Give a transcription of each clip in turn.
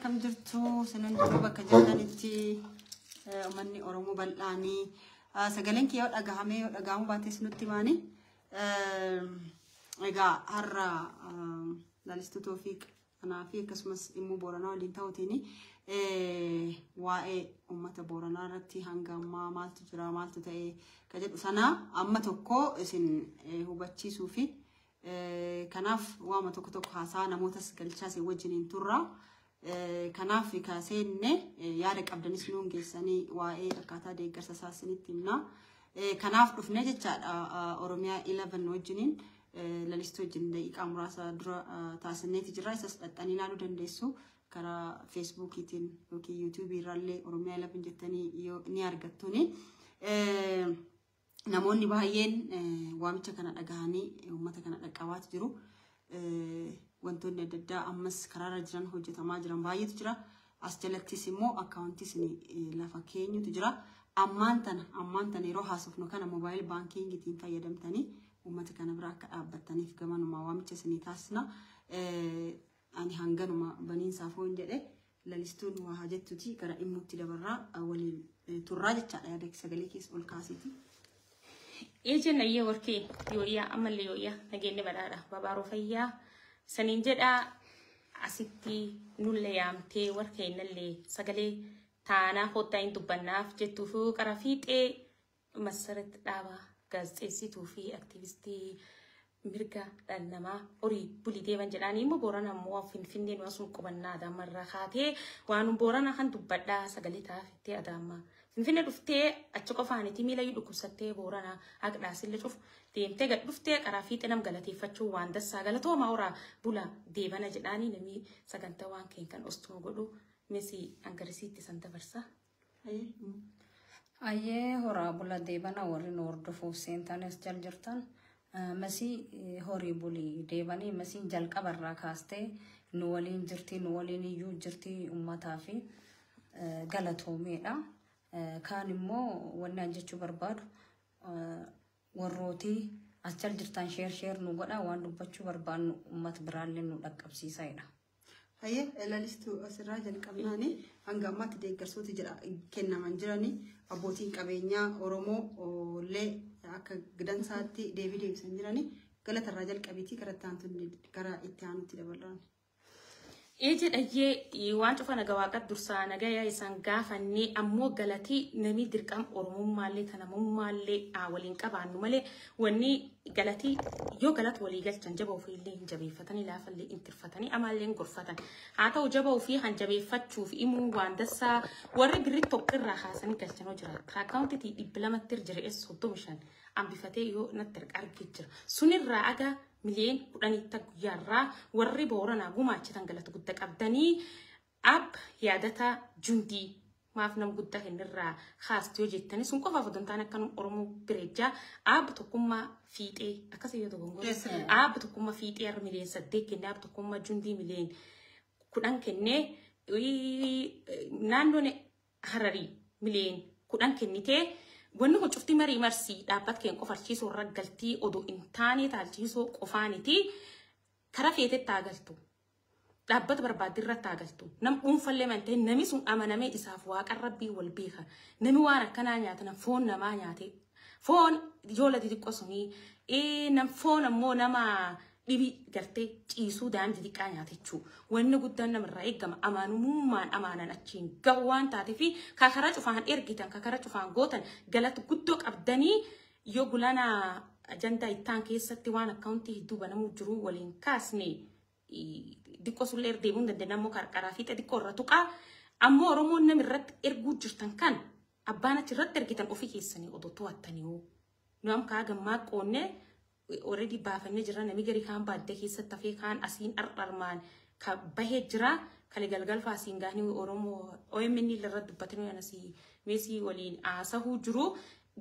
كم درتو سنن دربا كجانتي مني أورمو بلاني سجلين كيوت أجهامي أجهامو باتيس نتيماني إجا هرّا لالستو توفيق أنا في كسمس إمو بورنا ولين تاوتيني واي أمة بورنا رتي هنگا ما مالتو جرا مالتو تاي كجد سنة أمة توكو إسن هو بتشي سوفي كناف وما توكو توكو حسانا موتس كالشاسي وجنين تورا كناف كاسين يارك أبدا نسلون جسني واي أكاتا دي قرصا سنتيمنا كناف رفنا جتشاد أوروميا 11 وجنين للستو جن دقيقة مراسة درا تاسنة تجرا يسس أنينا لو دندسو كرا فيسبوك يتين أوكي يوتيوب يرالي أوروميا 11 جتني نيارجتوني نموني باهين وامشة كانت أجهاني ومتى كانت أكوات جرو وانتون نددا أمس كرارة جران هو جت ما جران باهي تجرا أستلتي سمو أكاونتي سني لفكينيو تجرا أمانتنا يروح أسفنو كان موبايل بانكينج يتين فيدم تاني ومتى كان براك أبتني في كمان وما وامشة سني تاسنا أني هنجن وما بنين سافون جده للستون وهاجت تجي كرا إمو تدبرا أول تراجع على ديك سجليكيس والكاسيتي إيجن أيه وركي يويا أمل يويا نجيني بدارة بابارو فيا سننجد أسيتي نوليام تي وركين اللي سجلي تانا خوتين تبناف جتو فوق رفيت مسرت دابا gaazexeessii fi aktivistii mirga dhala namaa horii bulii deeman jedhanii immoo Boorana ammoo Finfinneen waan sun qubannaa Adaamarraa kaatee waan Boorana kan dubbadhaa sagalee taafittee Adaamaa Finfinnee dhuftee achi qofaanitti miila dhukkubsattee Boorana haqdhaasillee cuf deemtee gad dhuftee qaraa fiixee nam galateeffachuu waan dassaa galatooma horaa bula deebana jedhanii namni sagantaa waan keen kan ostuma godhu mesi angarisiitti san dabarsa. Ayyee horaa bula deebana warri nu hordofuuf seentan as jal jirtan masii horii bulii deebanii masii jalqabarraa kaastee nu waliin jirti nu waliin iyyuu jirti uummataa fi galatoomeedha. Kaan immoo wanni an jechuu barbaadu warrooti as jal jirtan sheer nu godha waan dubbachuu barbaadnu uummata biraallee nu dhaqqabsiisaidha. Haye lalistu asirraa jalqabnaani hanga ammaatti deeggarsooti jira kennaman jirani abbootiin qabeenyaa Oromoo illee akka gidansaatti deebisan jirani galatarraa jalqabiitii gara itti aanutti dabalaan. Eje dhayee waan cufa naga waaqat dursaa nagaya isaan gaafannee ammoo galatii namni dirqam Oromummaallee tanamummaallee waliin qabaannu malee wanni galatii yoo galat walii galchan jaba ofiillee hin jabeeffatanii laafallee intirfatanii amaallee gorfatan haa ta'u jaba ofii han jabeeffachuuf imuu waan dassaa warri birri tokkirraa haasanii galchanoo jira akkaawuntitii 200 jira 35 ambifatee yoo natti argee jira sunirraa aga miliyoon 10 guyyaarraa warri Booranaa gumaachitan galata guddaa qabdanii ab yaadata jundii maaf nam guddaa kennirraa haasti yoo jettanii sun qofaaf odon ta'an akka Oromoo bireejaa ab tokkummaa fiixee akkasii yoo tokko ab tokkummaa fiixee ar miliyoon 8 kennee ab tokkummaa jundii miliyoon 10 kennee naannoon Hararii miliyoon 10 kennitee wanni kun cufti marii marsii dhaabbat keen qofarchiisoo raggaltii odoo intaanii taalchiisoo qofaaniti kara feete taagaltu dhaabbat barbaaddi irra taagaltu nam dhuunfallee mantee nami sun amanamee isaaf waaqa rabbii wal beeka nami waan akkanaa nyaatan foon namaa nyaate foon ijoollee xixiqqoo sunii nam foon ammoo nama dhibi gartee ciisuu daandii xiqqaa nyaatechuu wanni guddaan namarraa eegama amaanummaan amaanan achiin gahu waan taatee fi kakara cufaan ergitan kakara cufaan gootan galata guddoo qabdanii yoo gulana ajandaa ittaan keessatti waan akkaawuntii hedduu banamuu jiru waliin kaasne diqqoo sullee erdeemuun dandeenammoo qarqaraa fi xixiqqoo irra tuqaa ammoo Oromoon namirratti erguu jirtan kan abbaan achirratti ergitan ofii keessanii odoo to'attanii nu am kaa gammaa qoonne already baafannee jira nami gari kaan baadde keessatti hafee kaan asiin armarmaan ka bahee jira kale galgal faasiin gaanii Oromoo OMN irra dubbatanii anasii meesii waliin haasahuu jiru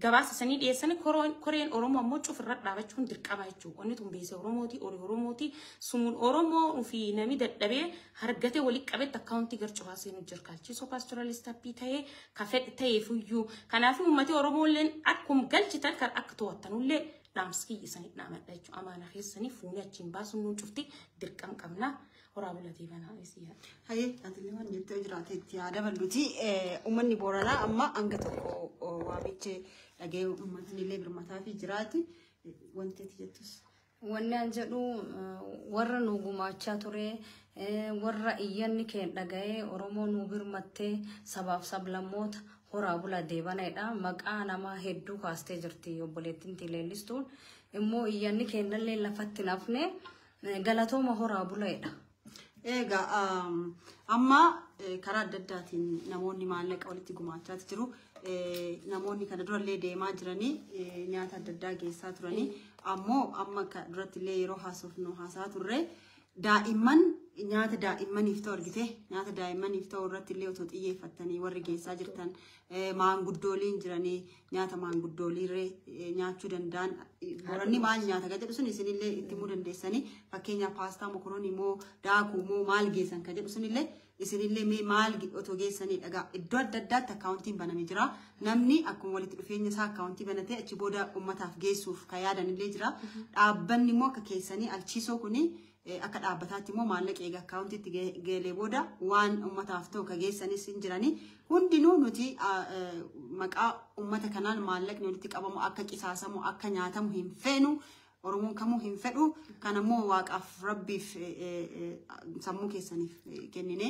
gabaasisanii dhiyeessanii koreen Oromoo ammoo cufirra dhaabachuun dirqama jechuudha. Wanni tun beese Oromooti sumuun Oromoo fi nami dadhabee hargatee walitti qabetti akkaawuntii garcufaa seenuu jira. Kalchiisoo paastoralistappii ta'ee ka fedhe ta'eefuyyuu kanaaf uummatni Oromoolleen akkuma galchitan kan akka to'attanullee namski isanii naamadha jechuudha. Amaana keessanii fuunee achiin baasuun nuun cufti dirqam qabna. Horaabulatii banaa isiyaa. Haye ati waan jettee jiraateetti yaada bal'uuti. Uummanni Booranaa amma hanga tokko waamicha dhagee uummatni illee birmataa fi jiraati. Wanti ati jettus. Wanni an jedhu warra nu gumaachaa ture warra iyyanni keen dhaga'ee Oromoo nu birmattee sabaaf sablammoota horaabula deebanaadha. Maqaa namaa hedduu kaastee jirti obboleettiin Tileellistuun. Immoo iyyanni keennallee lafatti nafne galatooma horaabulaadha. Egaa amma karaa adda addaatiin namoonni maallaqa walitti gumaachaa jiru. Namoonni kana durallee deemaa jiranii nyaata adda addaa geessaa turanii ammoo amma duratti illee yeroo haasofnu haasaa turre daa'imman nyaata daa'immaniif ta'u argite nyaata daa'immaniif ta'u irratti illee otoo xiyyeeffatanii warri geessaa jirtan maanguddooliin jiranii nyaata maanguddooliirree nyaachuu danda'an Booranni maal nyaata ka jedhu sun isinillee itti himuu dandeessanii fakkeenyaaf paastaa mokoroonii moo daakuu moo maal geessan ka jedhu sunillee isinillee maal otoo geessanii dhagaa iddoo adda addaatti akkaawuntiin banamee jira namni akkuma walitti dhufeenya isaa akkaawuntii banatee achi booda uummataaf geessuuf ka yaadanillee jira dhaabbanni immoo akka keessanii alchiisoo kuni akka dhaabbataatti immoo maallaqa eega akkaawuntiitti geelee booda waan uummataaf ta'u ka geessanis hin jiranii hundinuu nuti maqaa uummata kanaan maallaqni walitti qabamu akka qisaasamu akka nyaatamu hin feenu Oromoon kamuu hin fedhu kan ammoo waaqaaf rabbiif sammuu keessaniif kennine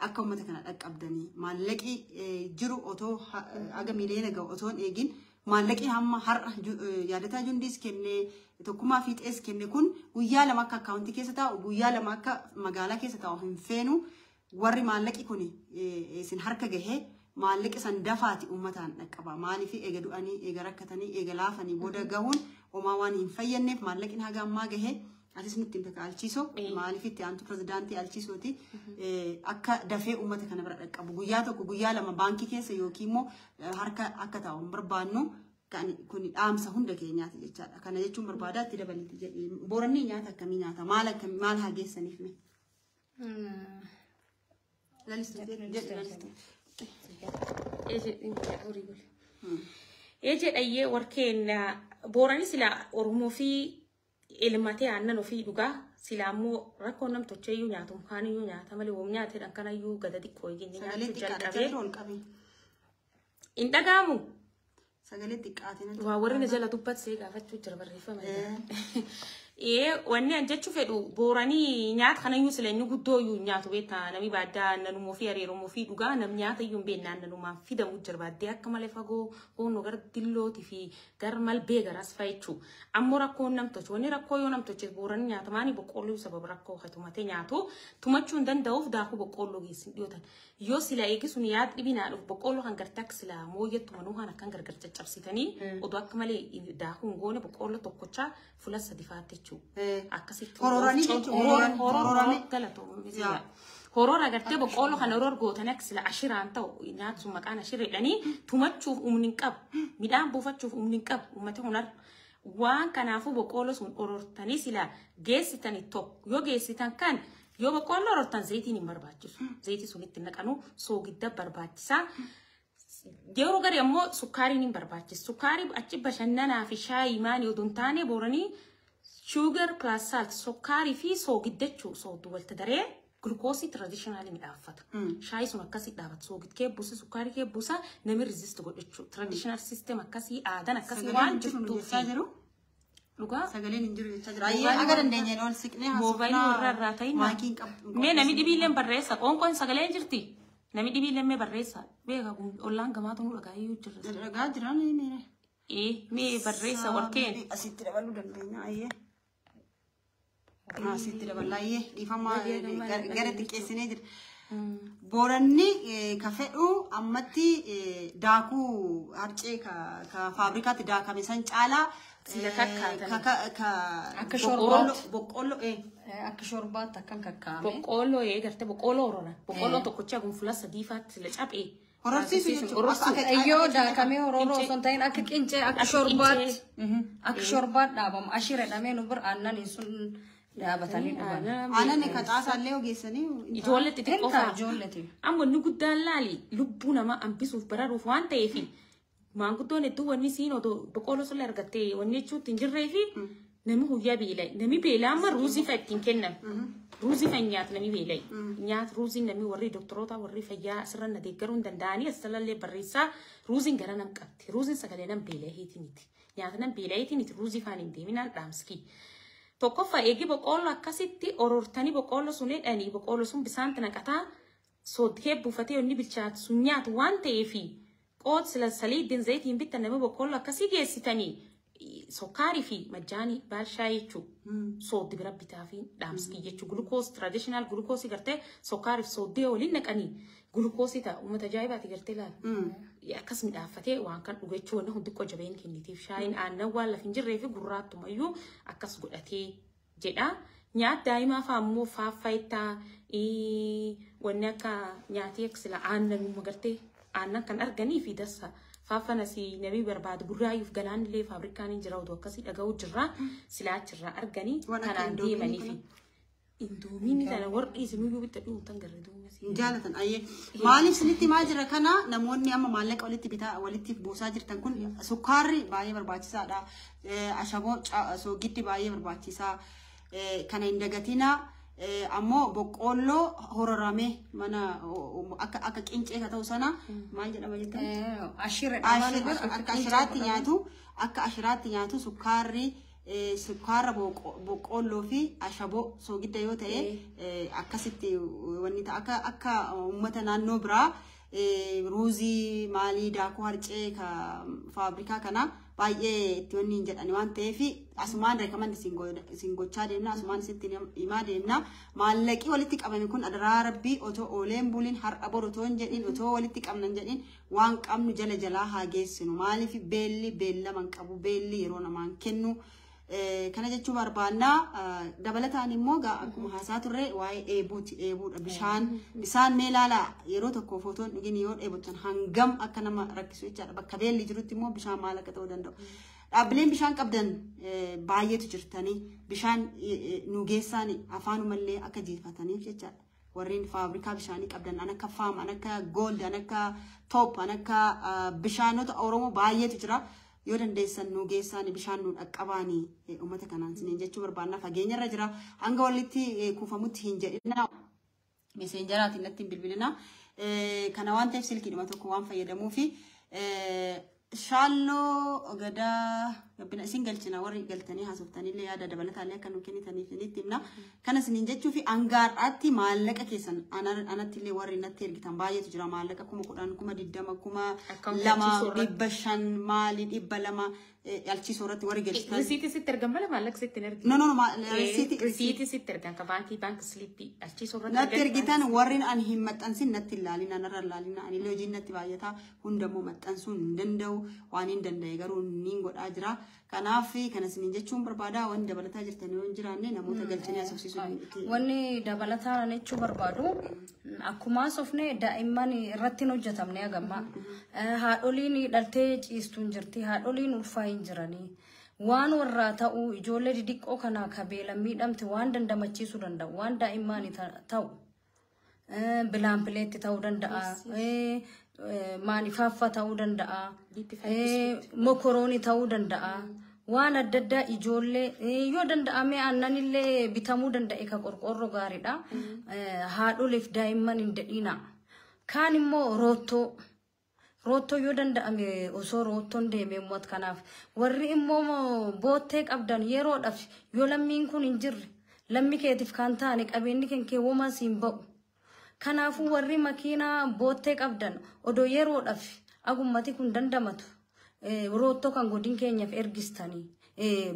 akka uummata kana dhaqqabdanii maallaqi jiru otoo aga miliyoona ga'u otoo hin eegin maallaqi hamma har'a yaadataa jundiis kenne tokkummaa fiixees kenne kun guyyaa lama akka akkaawuntii keessa taa'u guyyaa lama akka magaalaa keessa taa'u hin feenu warri maallaqi kun isin harka gahee maallaqi san dafaati uummataan dhaqqaba maaliif eega du'anii eega rakkatanii eega laafanii booda gahuun homaa waan hin fayyadneef maallaqni haga ammaa gahee atis nutti himta alchiisoo maaliif itti aantu pirezidaantii alchiisooti akka dafee uummata kana bira dhaqqabu guyyaa tokko guyyaa lama baankii keessa yookiin immoo harka akka taa'u hin barbaannu kun dhaamsa hunda keenyaati jechaadha kana jechuun barbaadaa itti dabalitti jedhee booranni nyaata akkamii nyaata maal haa geessaniif mee Eje dhayyee warkeen boorani sila Oromoo fi ilmatee aannan ofii dhugaa sila ammoo rakkoo namtocheeyyuu nyaatu kaaniyyuu nyaata malee woom nyaateedhaan kanayyuu gada xiqqoo eeginni nyaatu jalqabee hin dhagaamu. Sagalee xiqqaatiin waa warri na jala dubbatsee gaafachuu jira barreeffama. Wanni an jechu fedhu booranii nyaata kanayyuu sila inni guddooyyuu nyaatu beektaa namni baaddaa nanumoo fi hariiroo fi dhugaa nam nyaata iyyuu hin beeknaan nanumaan fidamu jira baaddee akka malee fagoo hoonoo gara dillootii fi gara malbee garas fa'aa ammoo rakkoon namtochi wanni rakkoo yoo namtochi booranii nyaata maanii boqqoolloo sababa rakkoo tumatee nyaatu tumachuu hin danda'uuf daakuu boqqoolloo geessin dhiyootan yoo sila eegisuun yaad dhibinaa dhufu boqqoolloo kan gartee akka sila mooyyattu manuu kan akkan gargar caccabsitanii oduu akka malee daakuu hin goone boqqoolloo tokkochaa fuula sadi fa'aatti akkasitti hororame galatoomne horor agartee boqqoolloo kan horor gootan akka sila ashiraan ta'u nyaatu sun maqaan ashirreedhanii tumachuuf umni hin qabu midhaan buufachuuf umni hin qabu uummata hunar waan kanaafuu boqqoolloo sun horortanii sila geessitanii tokko yoo geessitan kan yoo boqqoolloo horortan zayitiin hin barbaachisu zayitii sunitti naqanu soogidda barbaachisaa yeroo gari ammoo sukkaariin hin barbaachisu sukkaarii achi bashannanaa fi shaayii maanii oduun taane booranii sugar plus salt sukkaarii fi soogiddachu sooddu walta daree glukoosii traditionally midhaaffata. Shaayii sun akkasii dhaabata soogid keebbusa sukkaarii keebbusa nami resist godhachuu traditional system akkasii aadan akkasii waan jirtuuf dhugaa sagaleen hin jiru jechaa jira. Ayyee aga dandeenyeen ol siqnee moobaayilii warra irraa ta'in mee nami dhibiilleen barreessa qoonqoon sagaleen jirti nami dhibiilleen mee barreessa beeka ollaan gamaatu nu dhagaa iyyuu jirra. Dhagaa jiran mee barreessa warkeen asitti dabaluu dandeenya ayyee. Asitti dabalaayyee dhiifamaa gara xiqqeessinee jira. Booranni ka fedhu ammatti daakuu harcee ka faabrikaatti daakame san caalaa sila kakkaatan akka shorbaatti boqqoolloo akka shorbaatti akkan kakkaame boqqoolloo garte boqqoolloo horona boqqoolloon tokkocha gunfula sadiifaatti sila caphee hororsiisu jechuudha. Iyyoo daakamee hororoo osoo hin ta'in akka qincee akka shorbaatti dhaabamu ashiredhamee nu bira aannan sun dhaabatanii dhugan. Aannan ka xaasaallee ogeessanii ijoolletti xiqqoo ijoolletti. Amma inni guddaan laali lubbuu namaa hambisuuf bararuuf waan ta'eef maanguddoon hedduu wanni siin odoo boqqoolloo sulla argattee wanni jechuutti hin jirree fi nami guyyaa beelay nami beelaa amma ruuzii fa'a ittiin kennan ruuzii fa'a nyaata nami beelay nyaata ruuziin nami warri doktoroota warri fayyaa asirra na deeggaruu hin danda'anii asilallee barreessaa ruuziin gara nam qabdi ruuziin sagalee nam beelaa heetiniiti nyaata nam beelaa heetiniiti ruuzii fa'aan hin deeminaan dhaamskii. Tokkoffaa eegi boqqoolloo akkasitti orortanii boqqoolloo sun hidhanii boqqoolloo sun bisaanti naqataa sooddee buufatee inni bilchaatu sun nyaatu waan ta'eefi qoot sila saliiddiin zayitiin bittan nama boqqoolloo akkasii geessitanii sokkaarii fi majjaanii baalshaa jechuu sooddi bira bitaa fi dhaamskii jechuu gulukoos traditional gulukoosii gartee sokkaarii fi sooddee waliin naqanii gulukoosii ta'a uummata ajaa'ibaati gartee laata. Akkas midhaaffatee waan kan dhugachuu wanna hundi qojabeen kennitiif shaayiin aannan waan lafa hin jirree fi gurraattumayyuu akkas godhatee jedha. Nyaata daa'imaa fa'aa immoo faaffayitaa wanni akka nyaatii sila aannan magartee aannan kan arganii fi dassa faaffanas namni barbaadu burraayyuuf galaanillee faabrikaan hin jira oduu akkasii dhaga'uu jirra silaa achirraa arganii kanaan deemanii fi. Indoomini kana warri isinuyyuu bitta dhuunfan garee duumasi. Jaalatan ayyee maaliif sinitti maa jira kana namoonni amma maallaqa walitti bitaa walitti buusaa jirtan kun sukkaarri baay'ee barbaachisaadha. Ashaboo soogiddi baay'ee barbaachisaa kana hin dagatina ammoo boqqoolloo hororamee mana akka qincee ka ta'u sana maal jedhama jettan? Ashirra akka ashiraatti nyaatu sukkaarri sukkaara boqqolloo fi ashaboo soogidda yoo ta'e akkasitti wanni ta'a akka uummata naannoo biraa ruuzii maalii daakuu harcee ka faabrikaa kana baay'ee itti wanni jedhani waan ta'eef asumaan reekamandi isin gochaa deemna asumaan isitti himaa deemna maallaqii walitti qabame kun adaraa rabbii otoo ooleen buliin har'a boru otoo hin jedhin otoo walitti qabnan jedhin waan qabnu jala jalaa haa geessinu maaliif beelli beellaman qabu beelli yeroo namaan kennu kana jechuu barbaannaa dabalataan immoo akkuma haasaa turre waa'ee eebuudha bishaan mee ilaala yeroo tokko footoon dhugin yoo dheebottan hangam akka nama rakkisu jechaadha bakka beelli jirutti immoo bishaan maal akka ta'uu danda'u dhaabbileen bishaan qabdan baay'eetu jirtanii bishaan nu geessaan afaanumallee akka jiifataniif jechaadha warreen faabrikaa bishaanii qabdan an akka faam an akka gold an akka top an akka bishaanota oromoo baay'eetu jira yoo dandeessan nu geessaan bishaan nu dhaqqabaanii uummata kanaan siniin jechuu barbaanna fageenyarra jira hanga walitti kuufamutti hin jedhina meseenjaraatiin natti hin bilbilina kana waan ta'eef silkiidhuma tokko waan fayyadamuufi shaalloo gadaa gabbina isin galchina warri galtanii haasoftaniillee yaada dabalataallee akka nu kennitaniif isinitti himna kana isiniin jechuu fi angaadhaatti maallaqa keessan anattillee warri natti ergitan baay'eetu jira maallaqa 10,000 20,000 200 maali 200 alchiisoo irratti warri galchitan risiitii sitti ergan malee maallaqa sitti hin ergin no risiitii sitti ergan ka baankii siliippii alchiisoo irratti natti ergitan warri an hin maxxansin natti ilaalin anarra ilaalin anillee hojiin natti baay'ataa hundammoo maxxansuu hin danda'u waan hin danda'e garuu niin godhaa jira kanaaf kana isiniin jechuun barbaada wanni dabalataa jirtan yoo hin jiraanne namoota galchanii asofsiisuu wanni dabalataa jechuu barbaadu akkuma sofne daa'imman irratti hin hojjetamne agamma haadholiin dhaltee ciistuun jirti haadholiin ulfaa hin jiranii waan warraa ta'u ijoollee didiqqoo kana kabeelan miidhamte waan dandamachiisuu danda'u waan daa'imman ta'u bilaampileetti ta'uu danda'a maanifaffa ta'uu danda'a mokoroonii ta'uu danda'a waan adda addaa ijoollee yoo danda'ame annanillee bitamuu danda'e ka qorqorroo gaariidha haadholiif daa'imman hin dadhiina kaan immoo roottoo yoo danda'ame osoo roottoon deeme ummata kanaaf warri immoo boottee qabdan yeroodhaaf yoo lammiin kun hin jirre lammi keetiif kan taane qabeenyi kenkee womas hin ba'u kanaafuu warri makiinaa boottee qabdan odoo yeroodhaaf agummati kun dandamatu roottoo kan godin keenyaaf ergistanii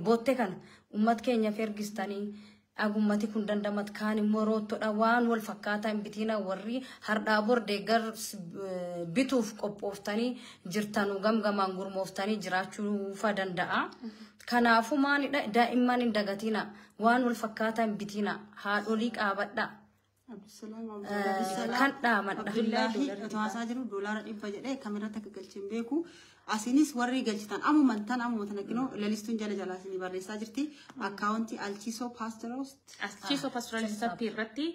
boottee kan ummat keenyaaf ergistanii agummati kun dandamatu kaan immoo roottoodha waan wal fakkaataa hin bitiina warri hardhaa bordee gar bituuf qophooftanii jirtanuu gamgamaan gurmooftanii jiraachuu danda'a kanaafuu maalidha daa'imman hin dagatiina waan wal fakkaataa hin bitiina haadholii qaabadha kan dhaamadha Abdullahi tawaasaa jiru doolaara 100 jedhee kameratti akka galchin beeku asinis warri galchitan ammumantan aggino lalistuun jala jalaa isinii barreessaa jirti akkaawuntii alchiisoo paastoraalist irratti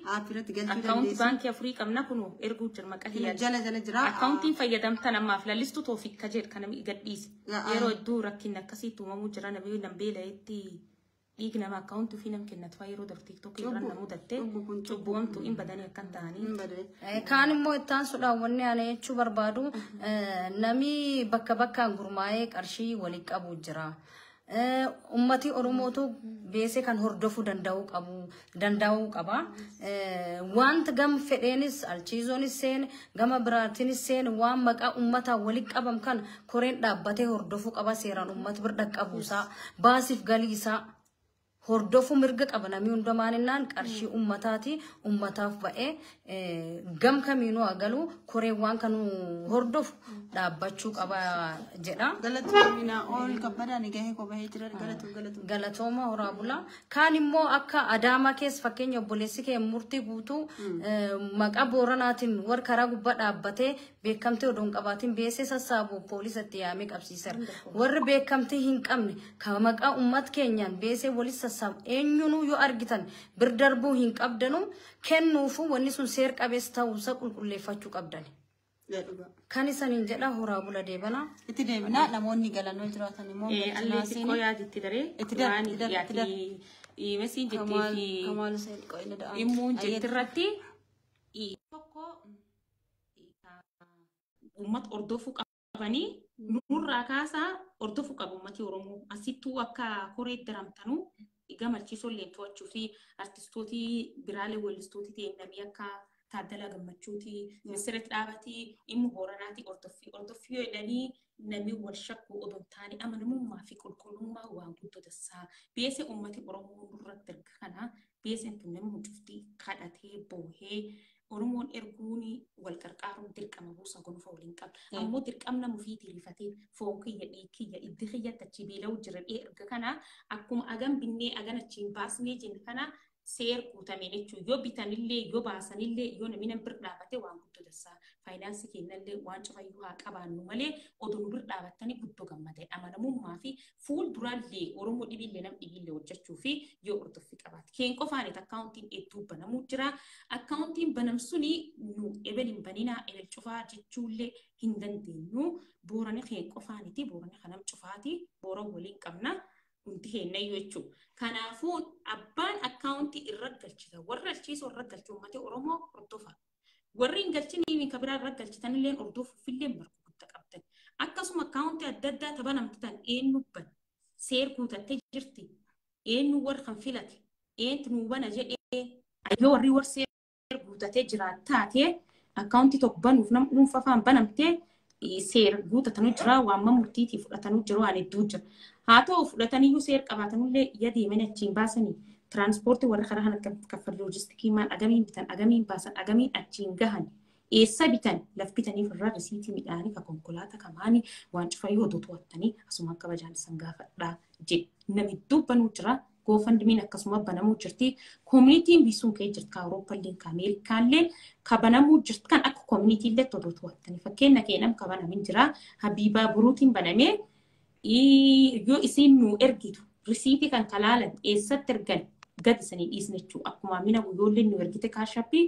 galchuu akkaawuntii baankii afurii qabna kunu erguu jira maqaa jala jira akkaawuntiin fayyadamtan ammaaf lalistuu toofiik kajeed kana gadhiise yeroo iddoo rakkinni akkasiitti uumamuu jira namni nambeela'etti dhiigna nama akkaawuntii fi nam kennatu yeroo darbu TikTok irra namuu dattee cubbuumtu hin badanii akkan ta'anii kaan immoo ittaan sudhaawwanni ana jechuu barbaadu nami bakka bakkaan gurmaa'ee qarshii walii qabu jira ummati oromootu beesee kan hordofuu danda'uu qaba wanta gam fedheenis alchiizoonis seen gama biraatiinis seen waan maqaa ummataa walii qabam kan koreen dhaabbatee hordofuu qaba seeraan ummat bir dhaqqabuusaa baasiif galiisaa hordofuu mirga qaba namni hundumaaninaan qarshii ummataati ummataaf ba'ee gam kamiinuu agalu koree waan kanu hordofu dhaabbachuu qaba jedha galatoomina ol kabbadaan gahee qobahee jira galatooma horaa bulaa kaan immoo akka adaamaa keessa fakkeenya obboleessi kee murtii guutuu maqaa booranaatiin war karaa gubbaa dhaabbatee beekamtee odoon qabaatiin beesee sassaabu poolisatti yaamee qabsiiseera warri beekamtee hin qabne ka maqaa ummat keenyaan beesee walis eenyunuu yoo argitan bir darbuu hin qabdanu kennuufu wanni sun seer qabeessa ta'uusaa qulqulleeffachuu qabdani. Kan isaniin jedha horaa bula deebana. Itti deebina namoonni galannoo jiraatan immoo allee xiqqoo yaaditti daree waan yaadii mesiin jettee fi immuun jettirratti tokko uummata hordofuu qabanii nurraa kaasaa hordofuu qabu uummatni Oromoo. Asittuu akka koreetti ramtanuu gamalchiisoo illee to'achuu fi artistootii biraalee weellistootii ta'e namni akka Taaddalaa Gammachuutii, Misirat Dhaabatii, Dhimma Booranaati hordoffii jedhanii namni wal shakku odoo taane amanamummaa fi qulqullummaa waan guddoo dassaa. Beese uummati Oromoo nurratti erga kana beeseen tun namni hojjuftii kadhatee boohee Oromoon erguun wal qarqaaruun dirqama buusa gonfoo waliin qaba. Ammoo dirqamna mufiitii rifatee foon kiyya dhiikiyya iddi kiyyatti achi beela'u jira erga kana akkuma agan binnee agan achiin baasnee jenne kana seer guutamee jechuun yoo bitanillee yoo baasanillee yoo namni nan bir dhaabate waan guddoo dassaa. Faayinaansii kennallee waan cufayyuu haa qabaannu malee oduu nu bir dhaabattanii guddoo gammadee amanamummaa fi fuul duraallee Oromoo dhibillee nam dhibillee hojjechuu fi yoo hordoffii qabaate. Keen qofaanet akkaawuntiin hedduu banamuu jira. Akkaawuntiin banamsuni nu ebel hin baninaa ebel cufaa jechuullee hin dandeenyu. Boorani keen qofaaniti boorani kanam cufaati boora waliin qabna. Hundi kennayyuu jechuudha. Kanaafuu abbaan akkaawuntii irra galchita. Warra galchiisoo irra galchu uummata Oromoo hordofa. Warri hin galchiniin kan biraa irra galchitanillee hordofuufillee marga guddaa qabdan. Akkasuma akkaawuntii adda addaa tabanamtan eenyu ban seer guutattee jirti. Eenyu warra kan filate. Eenyu nuu bana jedhee yoo warri warra seer guutatee jiraataatee akkaawuntii tokko banuuf nam dhuunfafaan banamtee seer guutatanii jira waan murtiitii fudhatanii jiru waan hedduu jira. Haa ta'u fudhataniyyuu seer qabaatanillee yadeeman achiin baasanii tiraanspoortii warra karaa kana kaffaltii loojistikii maan agamiin bitan agamiin baasan agamiin achiin gahan eessa bitan laf bitaniif irraa risiitii midhaanii ka konkolaataa kamaanii waan cufayyuu oduu to'attanii asuma akka bajaan isan gaafadhaa jedhe namni dubbanuu jira goofandimiin akkasuma banamuu jirti koomunitiin bisuun ka'ee jirti Awurooppaalleen ka Ameerikaalleen ka banamuu jirti kan akka koomunitiillee oduu to'attanii fakkeenya keenam ka banamin jira Habiibaa Buruutiin banamee yoo isin nu ergitu risiitii kan kalaalan eessatti ergan gad isanii dhiisne jechuudha. Akkuma mina guyyoollee nu ergite kaashappii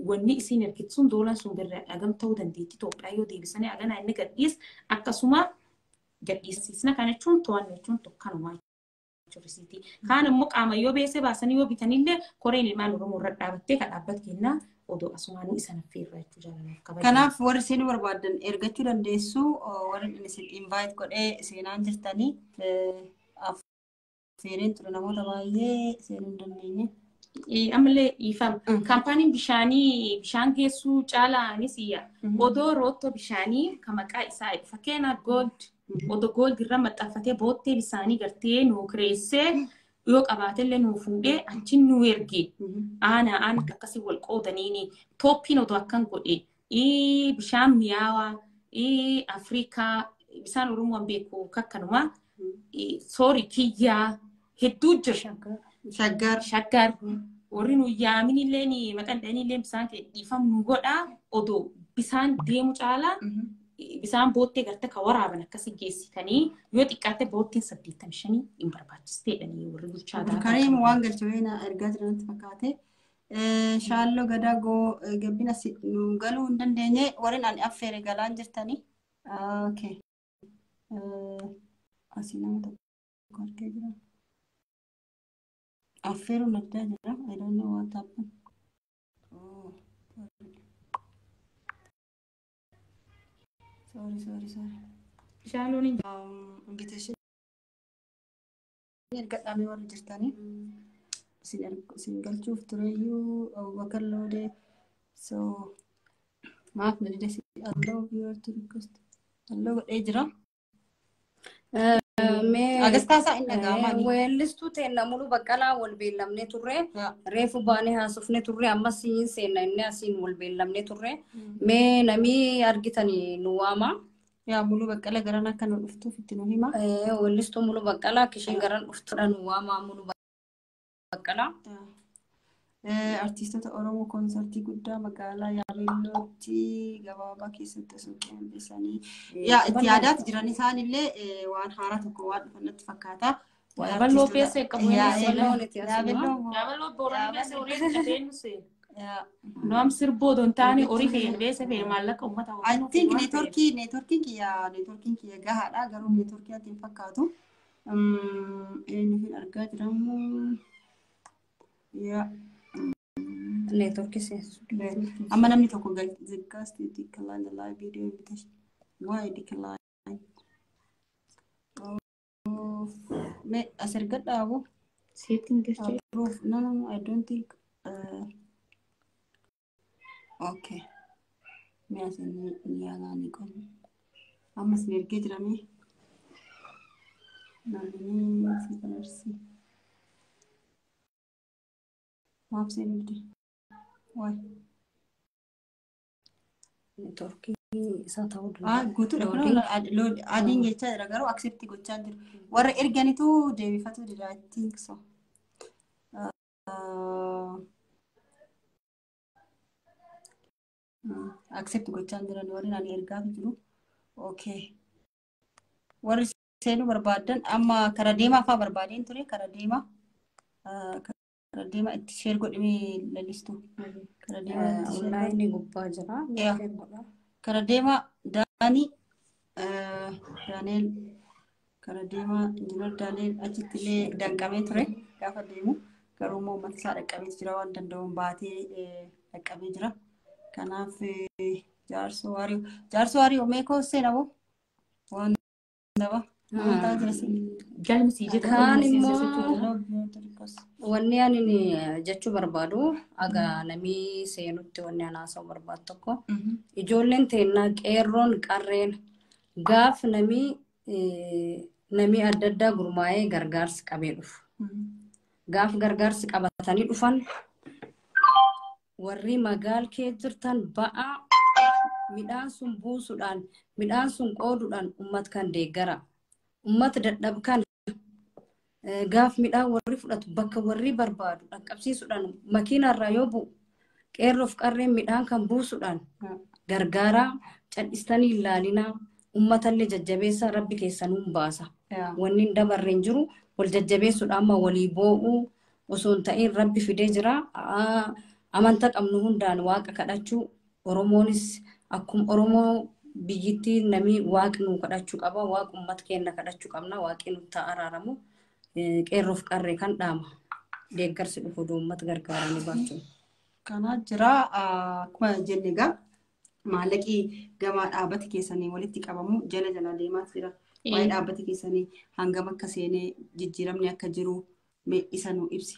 wanni isin ergitu sun doolan sun birraa dhagam ta'uu dandeetti Itoophiyaa yoo deebisanii agana inni gad dhiis akkasuma gad dhiisisna kan jechuun to'anne jechuun tokkanumaa jechuudha risiitii. Kaan immoo qaama yoo beese baasanii yoo bitanillee koreen ilmaan Oromoo irra dhaabattee kan dhaabbat kennaa odoo asumaanuu isan affeerraa jechuu jaalalaaf kabajaa. Kanaaf warri isin barbaadan ergachuu dandeessu warri isin invite godhee seenaan jirtanii affeereen ture namoota baay'ee seenuu hin dandeenye. Ammallee ifam kaampaaniin bishaan geessuu caalaanis odoo roottoo bishaanii kan maqaa isaa fakkeenya gold odoo gold irra maxxanfatee boottee bishaanii gartee nu kireessee yoo qabaatellee nu fuudhee achiin nu erge aanaan akkasii wal qoodaniini tooppiin odoo akkan godhe bishaan miyaawaa Afrikaa bishaan Oromoon beeku kakkanuma soori kiyyaa hedduu jira shaggar warri nu yaaminillee maqaan dhaniillee bishaan dhiifam nu godhaa odoo bishaan deemu caalaa bishaan boottee garte ka waraaban akkasii geessitanii yoo xiqqaatte boottiin 85 hin barbaachisteedhanii warri bulchaa daataa. Kareem waan galchawee na ergaa jiranitti fakkaate. Shaalloo gadaa gabbina nu galuu hin dandeenye warreen ani affeere galaan jirtanii. Okay. Asii nama tokko argee jira. Affeeruun addaa jira. I don't know what happened. Sorry. Shaaloon invitation ergadhaame warri jirtanii isin galchuuf tureyyuu Abubakar Loodee so maaf na dide si alloo viewer to request alloo godhee jira. Agastaasaa inni dhagaamaani. Weellistuu teenna mulu baqqalaa wal beellamnee turre reefu baanee haasofne turre ammas siin seenna inni asiin wal beellamnee turre mee namii argitanii nu waama. Yaa mulu baqqala garan akka nu dhuftuuf itti nu hima. Weellistuu mulu baqqalaa kishin garan dhuftuudha nu waama mulu baqqalaa. Artistoota Oromoo konsertii guddaa magaalaa Yaabellootti gabaabaa keessatti osoo qopheessanii itti yaadaatti jiran isaanillee waan haaraa tokko waan dhufanitti fakkaata. Yaabelloo beessa qabu. Yaabelloo booranii beessa horii dhufeenyu seena. Noam sirboo don taane horii fe'een beessa fe'een maallaqa uummata Oromoo. I think neetworkiin kiyya gahaadha garuu neetworkii ati hin fakkaatu. Eenyu argaa jiramu. Network is amma namni tokko ziggaasti decline the live video invitation. Why decline? Me asirgad dhaabu. Setting galchee. Approve. No, I don't think. Okay. Me asin ni kon. Amma sirgee jirame. Nani si kanarsi. Maaf seenuti. Why? Turkii isa ta'uu Guutuudha. Adiin jechaa jira garuu accept gochaa jiru. Warra erganitu deebifatu dira. I think so. Accept gochaa jiran warri nani ergaa jiru. Okay. Warri seenuu barbaadan amma karaa deemaa fa'aa barbaadeen ture karaa deemaa. Karaa deemaa itti share godhimee lallistu. Karaa deemaa online gubbaa jira. Karaa deemaa Daanii Daaneel karaa deemaa Injiinar Daaneel achitti illee danqamee ture gaafa deemu garuu immoo uummata isaa dhaqqabee jira waan danda'uun baatee dhaqqabee jira. Kanaaf jaarsoo waarii meekoo seenamu waan daba amantaa jira siin. Galmisi jedha. Kaan immoo wanni ani jechuu barbaadu aga namii seenutti wanni anaasa'u barbaadu tokko ijoolleen teennaa qeerroon qarreen gaaf namii adda addaa gurmaa'ee gargaarsi qabee dhufu. Gaaf gargaarsi qabatanii dhufan warri magaal kee jirtan ba'aa midhaan sun buusuudhaan midhaan sun qooduudhaan ummat kan deeggara. Ummat dadhabkan gaaf midhaan warri fudhatu bakka warri barbaadu dhaqqabsiisuudhaan makiinarraa yoo bu'u qeerroof qarreen midhaan kan buusuudhaan gargaaraa cal'istanii ilaalinaa ummatallee jajjabeessaa rabbi keessanuun baasa. Wanni hin dabarreen jiru wal jajjabeessuudhaan amma walii boo'uu osoo hin ta'in rabbi fidee jira. Amantaa qabnu hundaan waaqa kadhachuu Oromoonis akkuma Oromoo biyyittii namni waaqni kadhachuu qaba. Waaqa uummata keenya kadhachuu qabna. Waaqni nutti araaramu. Qeerroof qarree kan dhaama deeggarsi dhufu uummata gargaaranii baachuu. Kana jira akkuma jenne egaa maallaqii gamaa dhaabbata keessanii walitti qabamu jala deemaa jira. Waa'ee dhaabbata keessanii hangam akka seenee jijjiiramni akka jiru isa nu ibsi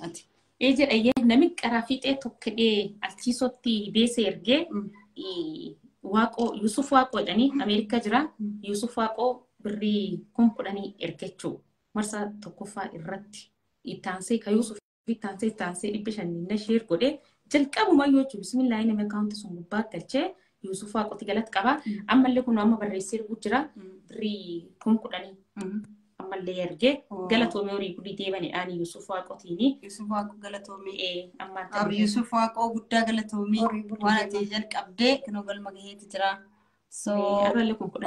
ati. Jedhee namni qaraa fiixee tokkodhee alchiisootti beesee ergee waaqoo Yusuf waaqoo jedhanii Ameerikaa jira. Yusuf waaqoo birrii 10,000 ergachuu. Marsaa tokkoffaa irratti ittaansee ka Yusuf ittaansee 500 share godhee jalqabuma yoo jiru bismillaahi nama akaawunti sun gubbaa galchee Yusuf waaqotti galatti qaba. Ammallee kun amma barreessee jira birrii 10,000 ammallee ergee galatoomee horii guddi deebanidhaan Yusuf waaqotiini. Yusuf waaqoo galatoomee. Amma Yusuf waaqoo guddaa galatoomee waan ati jalqabdee kan galma gaheeti jira. So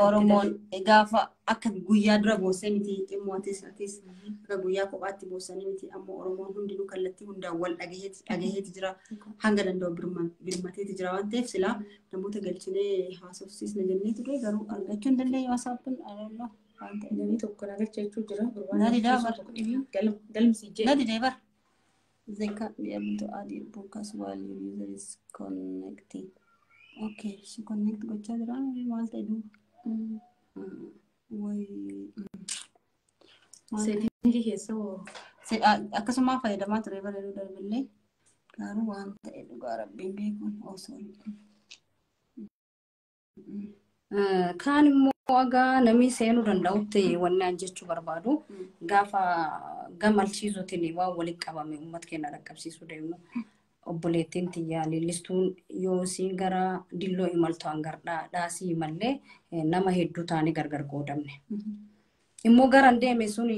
Oromoon gaafa akka guyyaa dura boosee miti ximmootis akka guyyaa kophaatti boosanii miti ammoo Oromoon hundinuu kallattii hundaan wal dhagaheeti jira hanga danda'u birmateeti jira waan ta'eef silaa namoota galchinee haasofsiisna jennee ture garuu argachuu hin dandeenye waasaappiin alalloo waan ta'e. Namni tokko nagalcha jechuu jira. Nadi daabar. Galmisi jedha. Nadi daabar. They can't be able to add your broadcast while your user is connecting. Okay, she connect gochaa jira maal ta'e duuba. Seetingii keessa akkasuma fayyadamaa ture bareedu darbillee garuu waan ta'e dhugaa rabbiin beekuun osoo. Kaan immoo agaa namni seenuu danda'utti wanni an jechuu barbaadu gaafa gamalchiisuutiin waan walitti qabame uummata keenya dhaqqabsiisuu deemnu. Obboleettiin tiyyaa lillistuun yoo siin gara dilloo imaltu hangardhaa dhaasii mallee nama hedduu taanii gargar qoodamne. Immoo garan deeme sun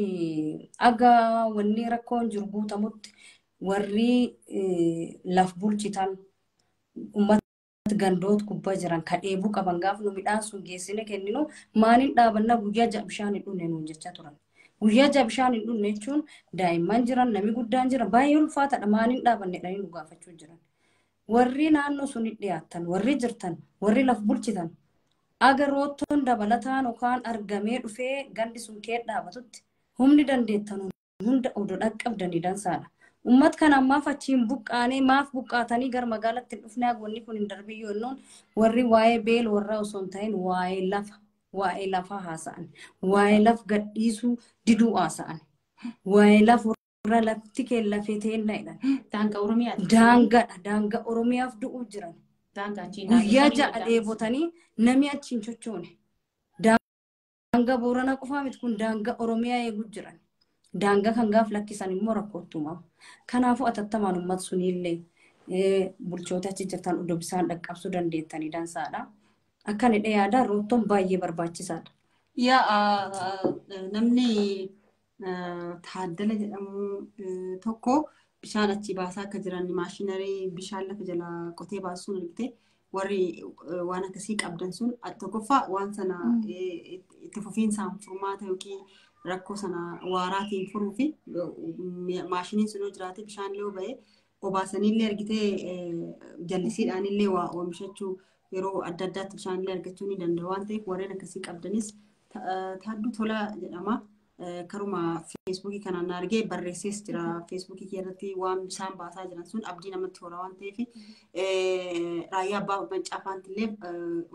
aga wanni rakkoon jiru guutamutti warri laf bulchitan uummata gandoota gubbaa jiran kadheebuu qaban gaaf nu midhaan sun geessine kenninu maaliin dhaabannaa guyyaa ja'a bishaan hin dhunne nuun jechaa turan. Guyyaa ja'a bishaan hin dhunne jechuun daa'imman jiran namni guddaan jira baay'ee ulfaataadha maaliin dhaabanne dhanii nu gaafachuu jiran. Warri naannoo sun dhiyaatan warri jirtan warri laf bulchitan agarroottoon dabalataan yookaan argamee dhufee gandi sun kee dhaabatutti humni dandeettan hunda odoo dhaqqabdanii dansaadha. Uummat kana ammaaf achiin buqqaanee maaf buqqaatanii gara magaalaatti hin dhufne wanni kun hin darbiyyoo innoon warri waa'ee beel warraa osoo hin ta'in waa'ee lafa waa'ee lafaa haasa'an, waa'ee laf gadhiisuu diduu haasa'an, waa'ee lafurra lafti kee lafee ta'enna jedhan. Daangaa Oromiyaa. Daangaa Oromiyaaf du'uu jiran. Daangaa Chiinaa. Guyyaa ja'a dheebotanii namni achi hin chochoone. Daangaa Booranaa qofaa miti kun daangaa Oromiyaa eeguu jiran. Daangaa kan gaaf lakkisan immoo rakkoottuma. Kanaafuu atattamaan uummata sunillee bulchoota achi jirtan iddoo bisaan dhaqqabsuu dandeettanii dansaadha. Akka inni yaada roottoon baay'ee barbaachisaadha. Namni Taaddala jedhamu tokko bishaan achi baasaa akka jiran maashinarii bishaan lafa jala qotee baasuun argite warri waan akkasii qabdan sun tokkoffaa waan sana itti fufiinsaan furmaata yookiin rakkoo sana waaraatiin furuu fi maashiniin sun yoo jiraate bishaan illee ba'ee obaasanillee argitee jallisiidhaanillee waa oomishachuu yeroo adda addaatti bishaan illee argachuu ni danda'a waan ta'eef warreen akkasii qabdanis Taadduu Tolaa jedhama. Karuma Feesbuukii kanaan argee barreessees jira. Feesbuukii irratti waan bishaan baasaa jiran sun abdii namatti hora waan ta'eef raayyaa abbaa mancaafaantillee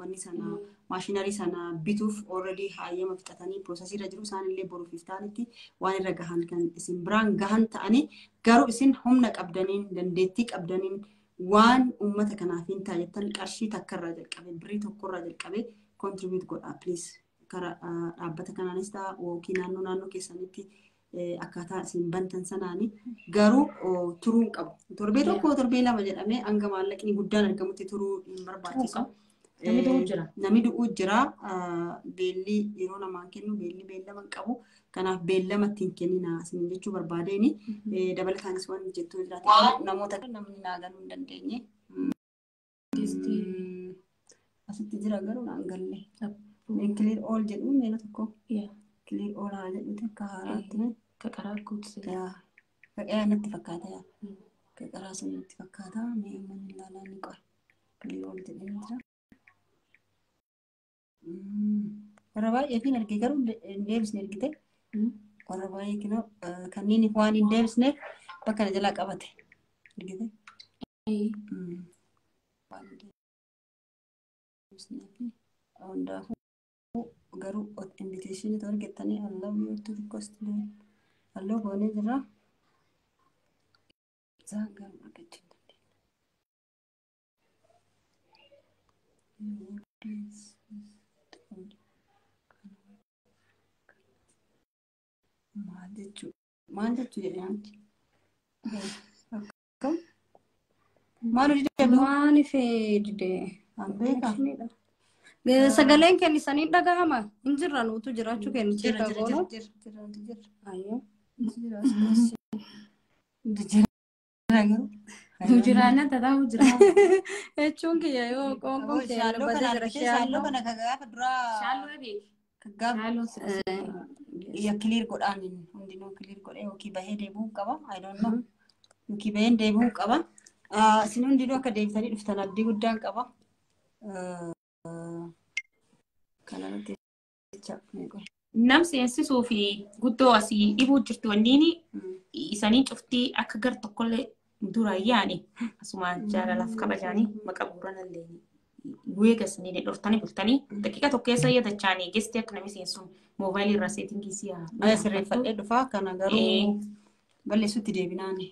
wanni sana maashinarii sana bituuf already hayyama fixatanii piroosesii irra jiru isaanillee boruuf iftaanitti waan irra gahan kan isin biraan gahan ta'anii garuu isin humna qabdaniin dandeettii qabdaniin waan uummata kanaaf hin taayettan qarshii takkarraa jalqabe birrii tokkorraa jalqabe contribute godhaa please. Dhaabbata kanaanis ta'a yookiin naannoo keessanitti akkaataa isin bantan sanaani garuu turuu qabu. Torbee tokko torbee lama jedhamee hanga maallaqni guddaan argamutti turuu hin barbaachisu. Namni du'uu jira. Beelli yeroo namaan kennu beelli beellama qabu. Kanaaf beellama ittiin kennina isin jechuu barbaadeeni. Dabalataanis waan jettuu jiraate namoota namni naaganuu hin dandeenye. Asitti jira garuu naan galle. Clear all jedhu meena tokko. Clear all haa jedhuti akka haaraatti. Ka qaraa guutu. Ka qe'aa natti fakkaata yaa. Ka qaraa sun natti fakkaata. Mee manni ilaalaa ni qora. Clear all jedhee jira. Warra baay'ee fi argee garuu hin deebisne argite. Warra baay'ee kinoo kanneen waan hin deebisneef bakka na jalaa qabate. Argite. Waan hin deebisneef hundaafuu. Garuu invitation itu argatanii I love you to request me. Hello boone jira. Zangar marketing. Maal jechuudha jedhamti. Kam? Maalu didee Maani fedde? Ambeeka. Sagaleen kennisanii dhagahama. Hin jirra nuutu jiraachuu kenni cheeka goono. Ayyoo. Jiraanna tataa jira. Jechuun kiyya yoo qoonqoo kiyya badee jira Shaaloo kana kagaafa duraa. Shaaloo beek. Kagaafa. Ya clear godhaan hundinuu clear godhee yookiin bahee deebi'uu qaba. I don't know. Yookiin bahee deebi'uu qaba. Isin hundinuu akka deebisanii dhuftan abdii guddaan qaba. Nam seensisuu fi guddoo asii dhibuu jirtu wanniini isanii cuftii akka gar tokkollee dura yaani asumaan jaalalaaf kabajaanii maqaa bu'uuranallee bu'ee gasanii dhortanii bultanii daqiiqa tokko keessa yaadachaanii geestii akka namni seensuun moobaayilii irraa seetingii si'a. Sirreeffadhee dhufaa kana garuu balleessuutti deebinaani.